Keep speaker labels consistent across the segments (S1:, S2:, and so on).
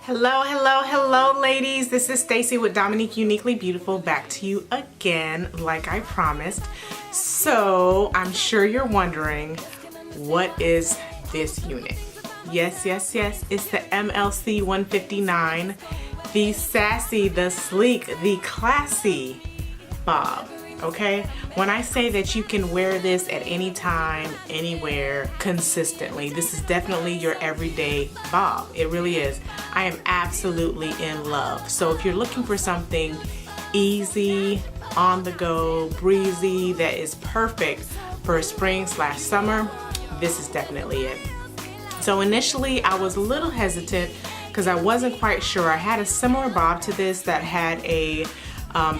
S1: Hello, hello, hello ladies. This is Stacy with Dominique Uniquely Beautiful, back to you again like I promised. So I'm sure you're wondering, what is this unit? Yes, it's the MLC 159, the sassy, the sleek, the classy bob. Okay, when I say that you can wear this at any time, anywhere, consistently, this is definitely your everyday bob. It really is. I am absolutely in love. So if you're looking for something easy, on the go, breezy, that is perfect for spring/summer, this is definitely it. So initially I was a little hesitant because I wasn't quite sure. I had a similar bob to this that had a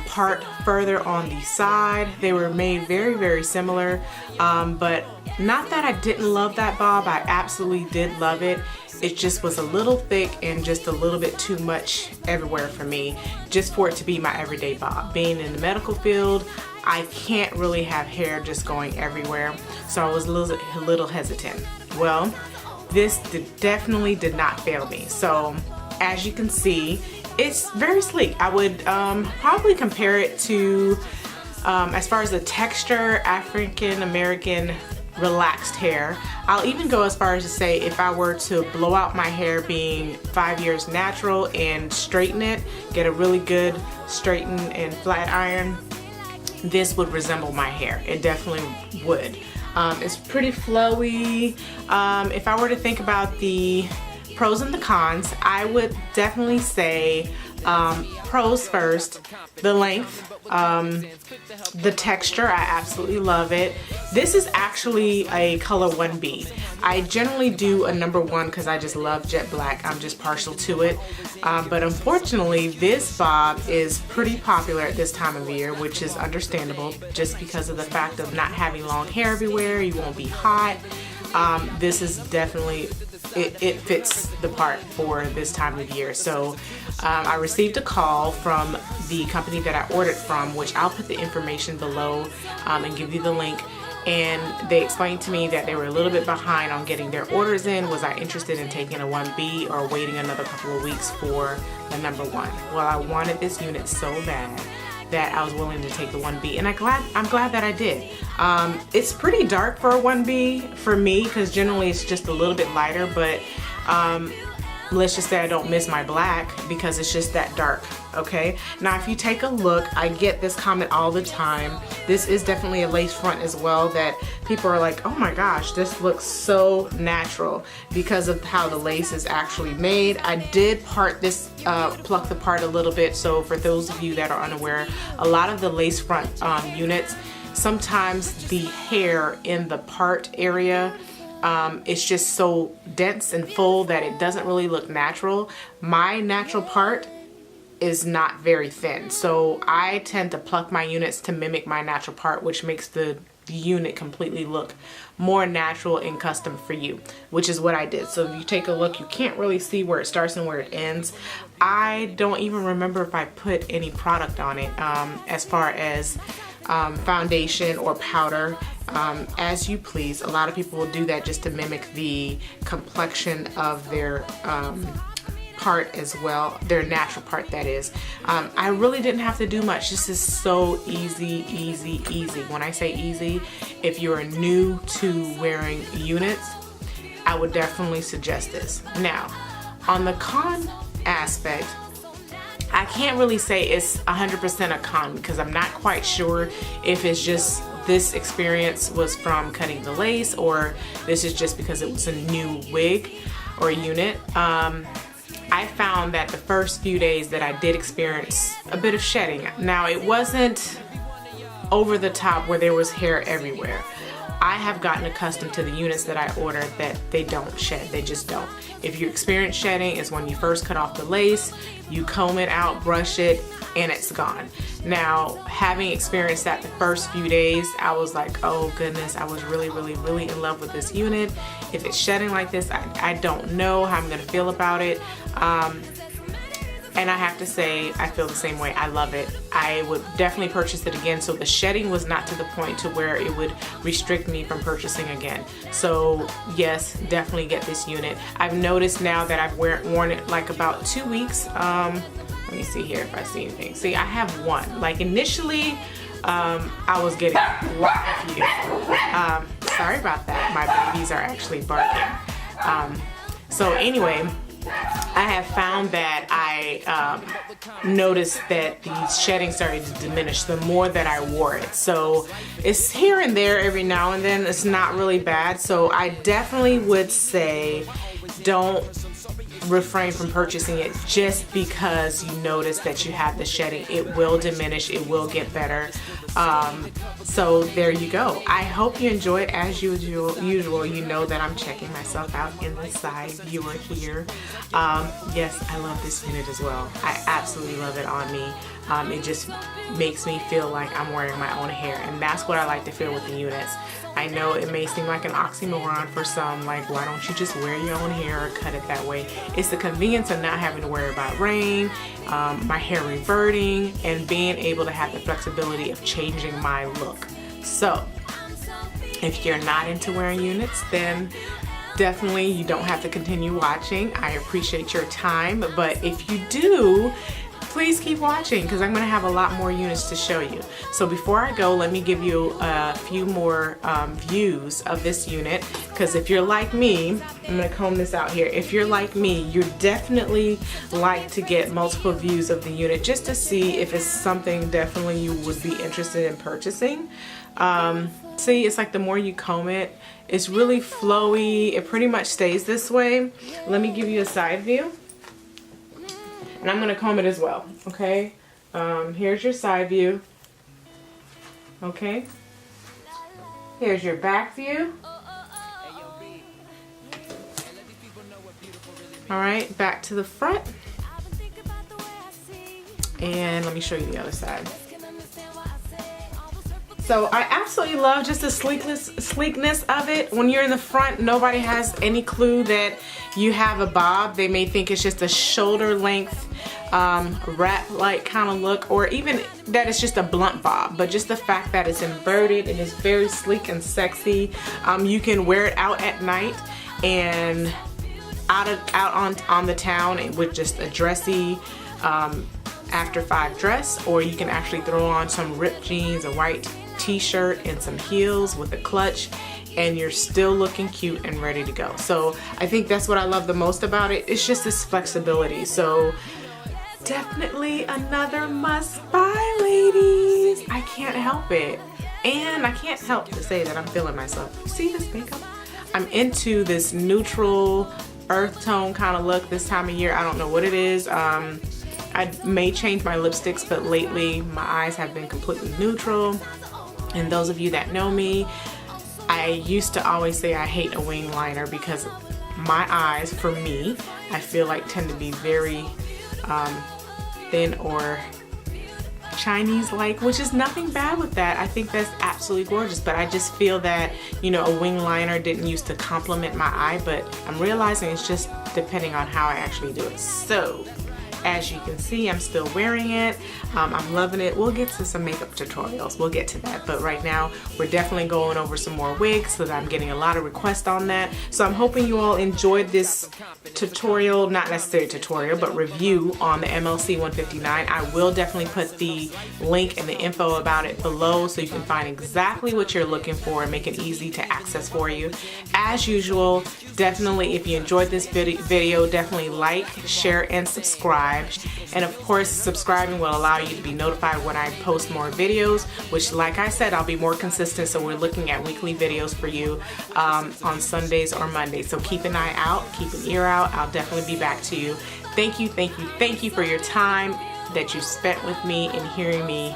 S1: part further on the side. They were made very similar, but not that I didn't love that bob. I absolutely did love it. It just was a little thick and just a little bit too much everywhere for me, just for it to be my everyday bob. Being in the medical field, I can't really have hair just going everywhere, so I was a little hesitant. Well, this definitely did not fail me. So as you can see, it's very sleek. I would probably compare it to, as far as the texture, African American relaxed hair. I'll even go as far as to say if I were to blow out my hair being 5 years natural and straighten it, get a really good straighten and flat iron, this would resemble my hair. It definitely would. It's pretty flowy. If I were to think about the pros and the cons, I would definitely say pros first. The length, the texture, I absolutely love it. This is actually a color 1B. I generally do a number 1 because I just love jet black. I'm just partial to it. But unfortunately, this bob is pretty popular at this time of year, which is understandable just because of the fact of not having long hair everywhere. You won't be hot. This is definitely, it fits the part for this time of year. So I received a call from the company that I ordered from, which I'll put the information below and give you the link. And they explained to me that they were a little bit behind on getting their orders in. Was I interested in taking a 1B or waiting another couple of weeks for the number 1? Well, I wanted this unit so bad that I was willing to take the 1B, and I'm glad that I did. It's pretty dark for a 1B for me because generally it's just a little bit lighter, but let's just say I don't miss my black because it's just that dark, okay? Now if you take a look, I get this comment all the time. This is definitely a lace front as well, that people are like, oh my gosh, this looks so natural because of how the lace is actually made. I did part this, pluck the part a little bit, so for those of you that are unaware, a lot of the lace front units, sometimes the hair in the part area, it's just so dense and full that it doesn't really look natural. My natural part is not very thin, so I tend to pluck my units to mimic my natural part, which makes the unit completely look more natural and custom for you, which is what I did. So if you take a look, you can't really see where it starts and where it ends. I don't even remember if I put any product on it as far as foundation or powder. As you please. A lot of people will do that just to mimic the complexion of their part as well, their natural part, that is. I really didn't have to do much. This is so easy. When I say easy, if you're new to wearing units, I would definitely suggest this. Now, on the con aspect, I can't really say it's 100% a con because I'm not quite sure if it's just this experience was from cutting the lace or this is just because it was a new wig or unit. I found that the first few days that I did experience a bit of shedding. Now, it wasn't over the top where there was hair everywhere. I have gotten accustomed to the units that I ordered that they don't shed, they just don't. If you experience shedding, it's when you first cut off the lace, you comb it out, brush it, and it's gone. Now, having experienced that the first few days, I was like, oh goodness, I was really in love with this unit. If it's shedding like this, I don't know how I'm gonna feel about it. And I have to say, I feel the same way. I love it. I would definitely purchase it again. So the shedding was not to the point to where it would restrict me from purchasing again. So yes, definitely get this unit. I've noticed now that I've worn it like about 2 weeks. Let me see here if I see anything. See, I have one. Like initially, I was getting a lot of views. Sorry about that. My babies are actually barking. So anyway, I have found that I noticed that the shedding started to diminish the more that I wore it. So it's here and there every now and then. It's not really bad. So I definitely would say don't refrain from purchasing it just because you notice that you have the shedding. It will diminish, it will get better. So there you go. I hope you enjoy it as usual. You know that I'm checking myself out in the side viewer here. Yes, I love this unit as well. I absolutely love it on me. It just makes me feel like I'm wearing my own hair, and that's what I like to feel with the units. I know it may seem like an oxymoron for some, like why don't you just wear your own hair or cut it that way? It's the convenience of not having to worry about rain, my hair reverting, and being able to have the flexibility of changing my look. So if you're not into wearing units, then definitely you don't have to continue watching. I appreciate your time, but if you do, please keep watching because I'm going to have a lot more units to show you. So before I go, let me give you a few more views of this unit, because if you're like me, I'm going to comb this out here. If you're like me, you definitely like to get multiple views of the unit just to see if it's something definitely you would be interested in purchasing. See, it's like the more you comb it, it's really flowy. It pretty much stays this way. Let me give you a side view. And I'm going to comb it as well, okay? Here's your side view, okay? Here's your back view. Alright, back to the front. And let me show you the other side. So I absolutely love just the sleekness of it. When you're in the front, nobody has any clue that you have a bob. They may think it's just a shoulder length wrap-like kind of look, or even that it's just a blunt bob. But just the fact that it's inverted and it's very sleek and sexy. You can wear it out at night and out on the town with just a dressy after 5 dress, or you can actually throw on some ripped jeans, a white t-shirt, and some heels with a clutch, and you're still looking cute and ready to go. So I think that's what I love the most about it. It's just this flexibility. So definitely another must buy, ladies. I can't help it. And I can't help to say that I'm feeling myself. You see this makeup? I'm into this neutral earth tone kind of look this time of year. I don't know what it is. I may change my lipsticks, but lately my eyes have been completely neutral. And those of you that know me, I used to always say I hate a wing liner because my eyes, for me, I feel like tend to be very thin or Chinese-like, which is nothing bad with that. I think that's absolutely gorgeous, but I just feel that, you know, a wing liner didn't used to complement my eye, but I'm realizing it's just depending on how I actually do it. So as you can see, I'm still wearing it. I'm loving it. We'll get to some makeup tutorials. We'll get to that. But right now, we're definitely going over some more wigs so that I'm getting a lot of requests on that. So I'm hoping you all enjoyed this tutorial, not necessarily tutorial, but review on the MLC 159. I will definitely put the link and the info about it below so you can find exactly what you're looking for and make it easy to access for you. As usual, definitely, if you enjoyed this video, definitely like, share, and subscribe. And of course, subscribing will allow you to be notified when I post more videos, which, like I said, I'll be more consistent. So we're looking at weekly videos for you on Sundays or Mondays. So keep an eye out, keep an ear out. I'll definitely be back to you. Thank you, thank you, thank you for your time that you spent with me and hearing me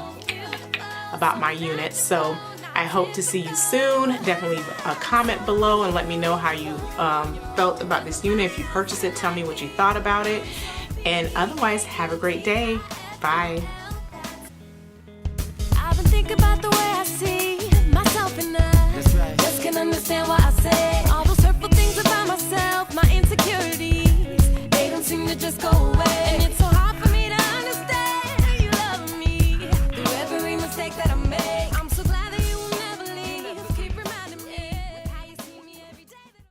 S1: about my units. So I hope to see you soon. Definitely leave a comment below and let me know how you felt about this unit. If you purchased it, tell me what you thought about it. And otherwise, have a great day. Bye.
S2: I've been thinking about the way I see myself in that. That's right. Just can't understand why